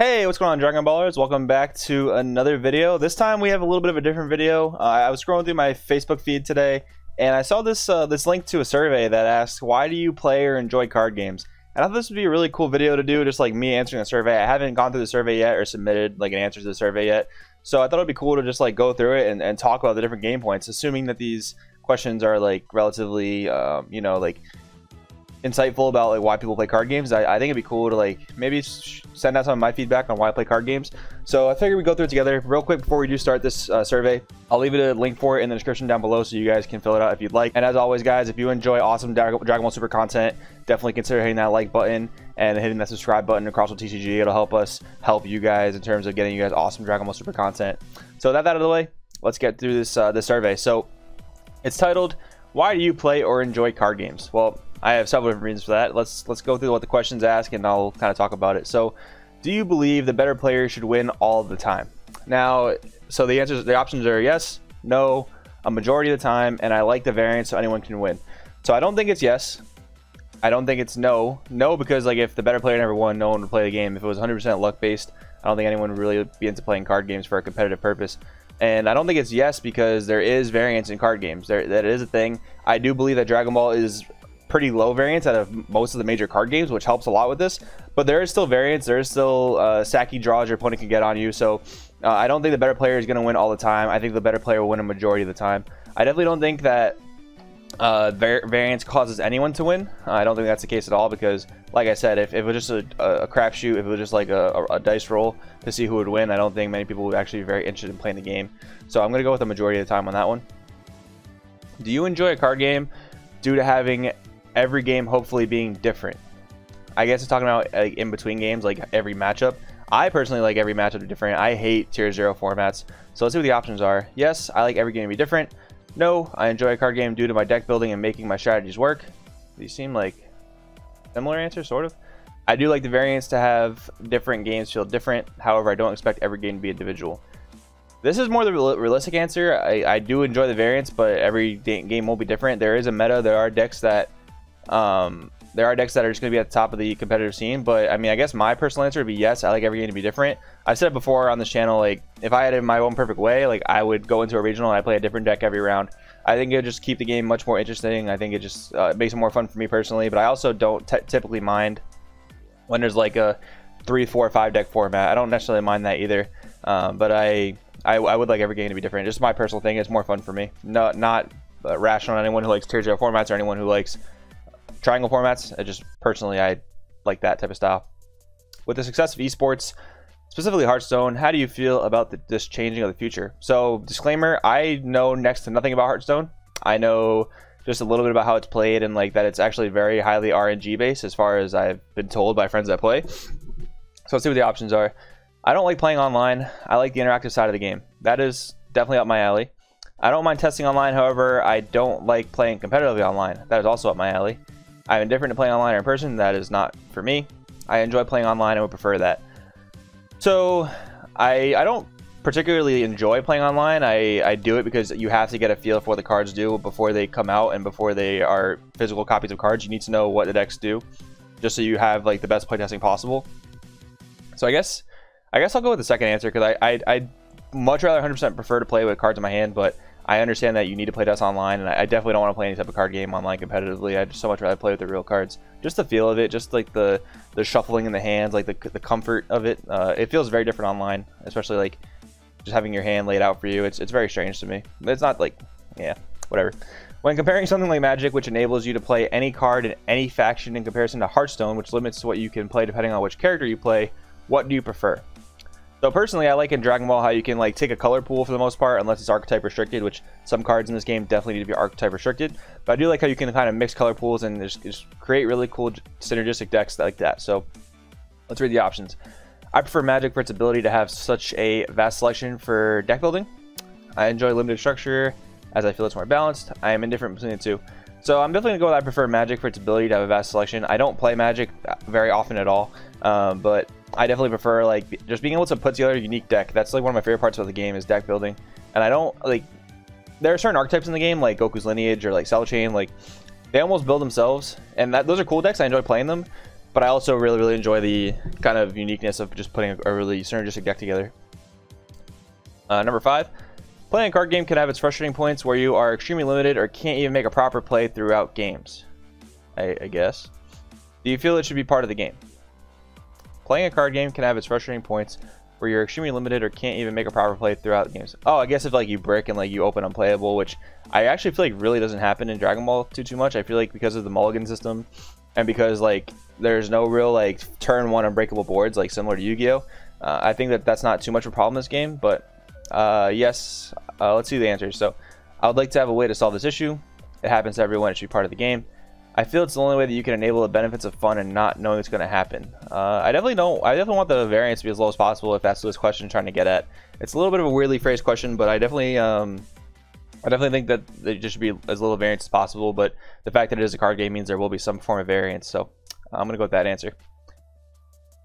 Hey, what's going on, Dragon Ballers? Welcome back to another video. This time we have a little bit of a different video. I was scrolling through my Facebook feed today, and I saw this link to a survey that asks, why do you play or enjoy card games? And I thought this would be a really cool video to do, just like me answering a survey. I haven't gone through the survey yet or submitted like an answer to the survey yet, so I thought it'd be cool to just like go through it and talk about the different game points, assuming that these questions are like relatively, like insightful about like why people play card games. I think it'd be cool to like maybe send out some of my feedback on why I play card games. So I figured we'd go through it together real quick before we do start this survey. I'll leave a link for it in the description down below so you guys can fill it out if you'd like. And as always, guys, if you enjoy awesome Dragon Ball Super content, definitely consider hitting that like button and hitting that subscribe button across with TCG. It'll help us help you guys in terms of getting you guys awesome Dragon Ball Super content. So with that out of the way, let's get through this survey. So it's titled, why do you play or enjoy card games? Well, I have several different reasons for that. Let's go through what the questions ask and I'll kind of talk about it. So, do you believe the better player should win all the time? Now, so the options are yes, no, a majority of the time, and I like the variance so anyone can win. So I don't think it's yes. I don't think it's no. No, because like if the better player never won, no one would play the game. If it was 100% luck based, I don't think anyone would really be into playing card games for a competitive purpose. And I don't think it's yes because there is variance in card games. That is a thing. I do believe that Dragon Ball is pretty low variance out of most of the major card games, which helps a lot with this, but there is still variance. There is still Saki draws your opponent can get on you, so I don't think the better player is going to win all the time. I think the better player will win a majority of the time. I definitely don't think that variance causes anyone to win. I don't think that's the case at all because, like I said, if it was just a crapshoot, if it was just like a dice roll to see who would win, I don't think many people would actually be very interested in playing the game. So I'm going to go with the majority of the time on that one. Do you enjoy a card game due to having every game hopefully being different? I guess it's talking about like in between games, like every matchup. I personally like every matchup to be different. I hate tier 0 formats. So let's see what the options are. Yes, I like every game to be different. No, I enjoy a card game due to my deck building and making my strategies work. These seem like similar answers, sort of. I do like the variance to have different games feel different. However, I don't expect every game to be individual. This is more the realistic answer. I do enjoy the variance, but every game will be different. There is a meta. There are decks that are just going to be at the top of the competitive scene, but I mean, I guess my personal answer would be yes, I like every game to be different. I've said it before on this channel, like if I had it in my own perfect way, like I would go into a regional and I play a different deck every round. I think it would just keep the game much more interesting. I think it just makes it more fun for me personally, but I also don't typically mind when there's like a 3, 4, 5 deck format. I don't necessarily mind that either, but I would like every game to be different. Just my personal thing. It's more fun for me. Not rational on anyone who likes tier 0 formats or anyone who likes triangle formats. I like that type of style. With the success of esports, specifically Hearthstone, how do you feel about this changing of the future? So disclaimer, I know next to nothing about Hearthstone. I know just a little bit about how it's played and like that it's actually very highly RNG based as far as I've been told by friends that play. So let's see what the options are. I don't like playing online. I like the interactive side of the game. That is definitely up my alley. I don't mind testing online. However, I don't like playing competitively online. That is also up my alley. I'm indifferent to playing online or in person. That is not for me. I enjoy playing online and would prefer that. So I don't particularly enjoy playing online. I do it because you have to get a feel for what the cards do before they come out and before they are physical copies of cards. You need to know what the decks do just so you have like the best playtesting possible. So I guess I'll go with the second answer because I'd much rather 100% prefer to play with cards in my hand, but I understand that you need to play test online, and I definitely don't want to play any type of card game online competitively. I'd just so much rather play with the real cards. Just the feel of it, just like the shuffling in the hands, like the comfort of it. It feels very different online, especially like just having your hand laid out for you. It's very strange to me. But it's not like, yeah, whatever. When comparing something like Magic, which enables you to play any card in any faction in comparison to Hearthstone, which limits what you can play depending on which character you play, what do you prefer? So personally, I like in Dragon Ball how you can like take a color pool for the most part, unless it's archetype restricted, which some cards in this game definitely need to be archetype restricted. But I do like how you can kind of mix color pools and just create really cool synergistic decks like that. So let's read the options. I prefer Magic for its ability to have such a vast selection for deck building. I enjoy limited structure as I feel it's more balanced. I am indifferent between the two. So I'm definitely going to go with I prefer Magic for its ability to have a vast selection. I don't play Magic very often at all, but I definitely prefer like just being able to put together a unique deck. That's like one of my favorite parts of the game is deck building. And I don't like, there are certain archetypes in the game like Goku's Lineage or like Cell Chain, like they almost build themselves, and those are cool decks. I enjoy playing them, but I also really enjoy the kind of uniqueness of just putting a really synergistic deck together. Number 5, playing a card game can have its frustrating points where you are extremely limited or can't even make a proper play throughout games. I guess. Do you feel it should be part of the game? Playing a card game can have its frustrating points where you're extremely limited or can't even make a proper play throughout games. Oh, I guess if like you brick and like you open unplayable, which I actually feel like really doesn't happen in Dragon Ball too much. I feel like because of the mulligan system and because like there's no real like turn 1 unbreakable boards like similar to Yu-Gi-Oh! I think that that's not too much of a problem in this game, but yes, let's see the answers. So I would like to have a way to solve this issue. It happens to everyone. It should be part of the game. I feel it's the only way that you can enable the benefits of fun and not knowing it's going to happen. I definitely want the variance to be as low as possible if that's what this question is trying to get at. It's a little bit of a weirdly phrased question, but I definitely think that there just should be as little variance as possible. But the fact that it is a card game means there will be some form of variance. So I'm going to go with that answer.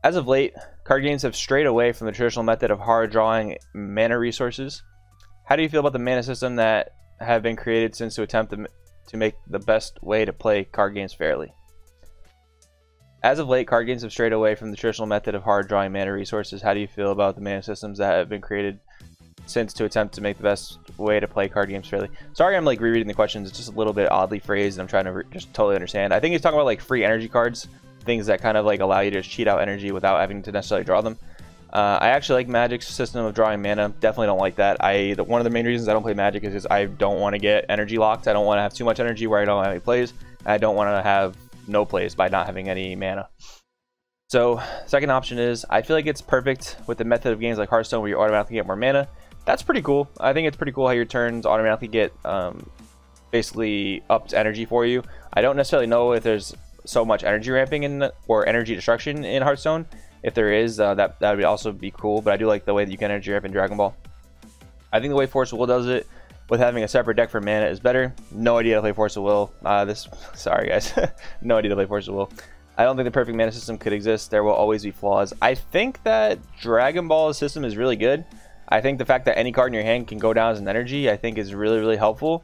As of late, card games have strayed away from the traditional method of hard drawing mana resources. How do you feel about the mana system that have been created since to attempt to make the best way to play card games fairly? As of late, card games have strayed away from the traditional method of hard drawing mana resources. How do you feel about the mana systems that have been created since to attempt to make the best way to play card games fairly? Sorry, I'm like rereading the questions. It's just a little bit oddly phrased, and I'm trying to just totally understand. I think he's talking about like free energy cards, things that kind of like allow you to cheat out energy without having to necessarily draw them. I actually like Magic's system of drawing mana. Definitely don't like that. One of the main reasons I don't play Magic is just I don't want to get energy locked. I don't want to have too much energy where I don't have any plays. I don't want to have no plays by not having any mana. So second option is I feel like it's perfect with the method of games like Hearthstone where you automatically get more mana. That's pretty cool. I think it's pretty cool how your turns automatically get basically upped energy for you. I don't necessarily know if there's so much energy ramping or energy destruction in Hearthstone. If there is, that would also be cool, but I do like the way that you can energy ramp in Dragon Ball. I think the way Force of Will does it with having a separate deck for mana is better. No idea to play Force of Will. Sorry guys, no idea to play Force of Will. I don't think the perfect mana system could exist. There will always be flaws. I think that Dragon Ball's system is really good. I think the fact that any card in your hand can go down as an energy, I think is really helpful.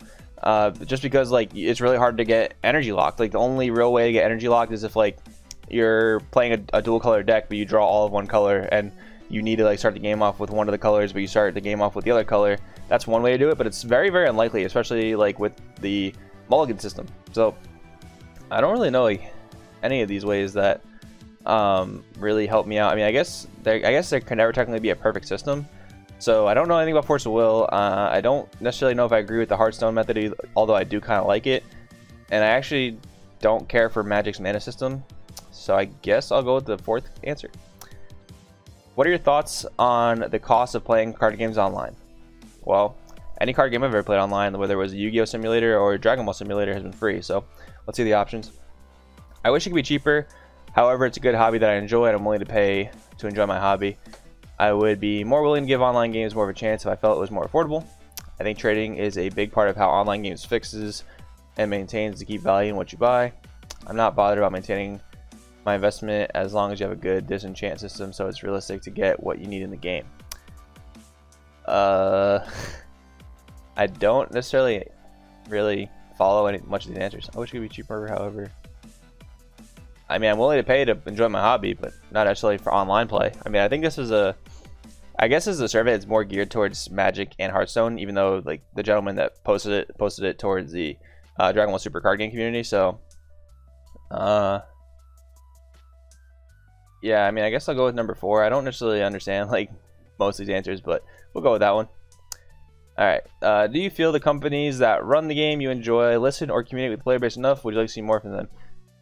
Just because like it's really hard to get energy locked. Like the only real way to get energy locked is if like you're playing a dual color deck, but you draw all of one color, and you need to like start the game off with one of the colors, but you start the game off with the other color. That's one way to do it, but it's very unlikely, especially like with the mulligan system. So I don't really know like any of these ways that really help me out. I mean, I guess there can never technically be a perfect system. So I don't know anything about Force of Will. I don't necessarily know if I agree with the Hearthstone method, although I do kind of like it. And I actually don't care for Magic's mana system. So I guess I'll go with the fourth answer. What are your thoughts on the cost of playing card games online? Well, any card game I've ever played online, whether it was a Yu-Gi-Oh! Simulator or a Dragon Ball Simulator, has been free. So let's see the options. I wish it could be cheaper. However, it's a good hobby that I enjoy and I'm willing to pay to enjoy my hobby. I would be more willing to give online games more of a chance if I felt it was more affordable. I think trading is a big part of how online games fixes and maintains to keep value in what you buy. I'm not bothered about maintaining my investment as long as you have a good disenchant system so it's realistic to get what you need in the game. I don't necessarily really follow much of these answers. I wish it could be cheaper, however. I mean, I'm willing to pay to enjoy my hobby, but not necessarily for online play. I mean, I think this is I guess this is a survey that's more geared towards Magic and Hearthstone, even though like the gentleman that posted it towards the Dragon Ball Super card game community. So yeah, I mean, I guess I'll go with number 4. I don't necessarily understand like most of these answers, but we'll go with that one. All right. Do you feel the companies that run the game you enjoy listen or communicate with the player base enough? Would you like to see more from them?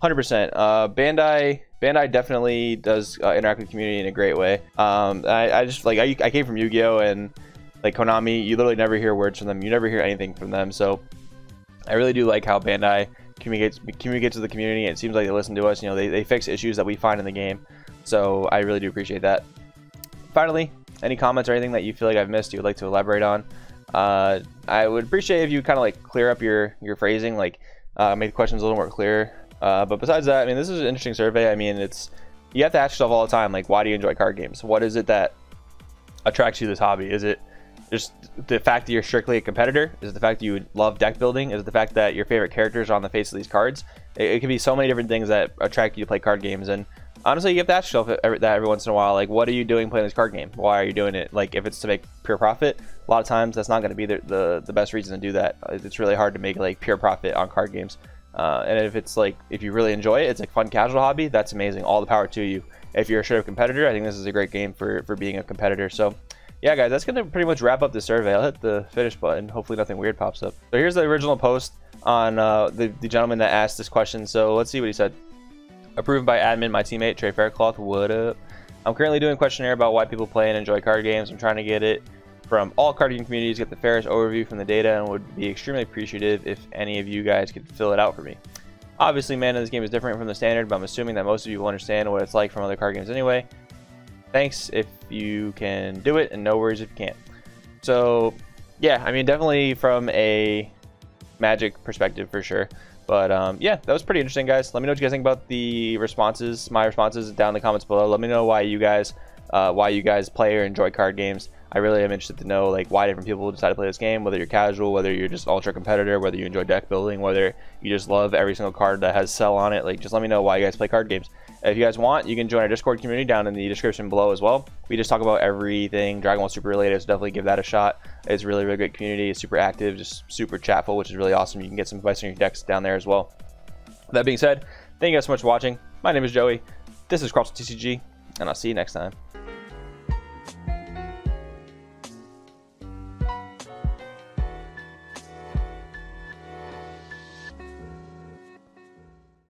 100%. Bandai definitely does interact with the community in a great way. I just like I came from Yu-Gi-Oh! And like Konami, you literally never hear words from them. You never hear anything from them. So I really do like how Bandai communicates with the community. It seems like they listen to us. You know, they fix issues that we find in the game. So I really do appreciate that. Finally, any comments or anything that you feel like I've missed you would like to elaborate on? I would appreciate if you kind of like clear up your phrasing, like make the questions a little more clear. But besides that, I mean, this is an interesting survey. I mean, you have to ask yourself all the time, like, why do you enjoy card games? What is it that attracts you to this hobby? Is it just the fact that you're strictly a competitor? Is it the fact that you love deck building? Is it the fact that your favorite characters are on the face of these cards? It could be so many different things that attract you to play card games. And honestly, you have to ask yourself that every once in a while, like, what are you doing playing this card game? Why are you doing it? Like, if it's to make pure profit, a lot of times that's not going to be the best reason to do that. It's really hard to make like pure profit on card games. And if it's like, if you really enjoy it, it's like fun casual hobby, that's amazing. All the power to you. If you're a straight up competitor, I think this is a great game for being a competitor. So yeah, guys, that's going to pretty much wrap up the survey. I'll hit the finish button. Hopefully nothing weird pops up. So here's the original post on the gentleman that asked this question. So let's see what he said. Approved by admin, my teammate, Trey Faircloth. What up? I'm currently doing a questionnaire about why people play and enjoy card games. I'm trying to get it from all card game communities, get the fairest overview from the data, and would be extremely appreciative if any of you guys could fill it out for me. Obviously, mana in this game is different from the standard, but I'm assuming that most of you will understand what it's like from other card games anyway. Thanks if you can do it, and no worries if you can't. So yeah, I mean, definitely from a Magic perspective for sure. But yeah, that was pretty interesting, guys. Let me know what you guys think about the responses, my responses, down in the comments below. Let me know why you guys play or enjoy card games. I really am interested to know like why different people decide to play this game, whether you're casual, whether you're just ultra competitor, whether you enjoy deck building, whether you just love every single card that has sell on it. Like, just let me know why you guys play card games. If you guys want, you can join our Discord community down in the description below as well. We just talk about everything Dragon Ball Super related, so definitely give that a shot. It's really, really great community. It's super active, just super chatful, which is really awesome. You can get some advice on your decks down there as well. That being said, thank you guys so much for watching. My name is Joey. This is Carlson TCG, and I'll see you next time.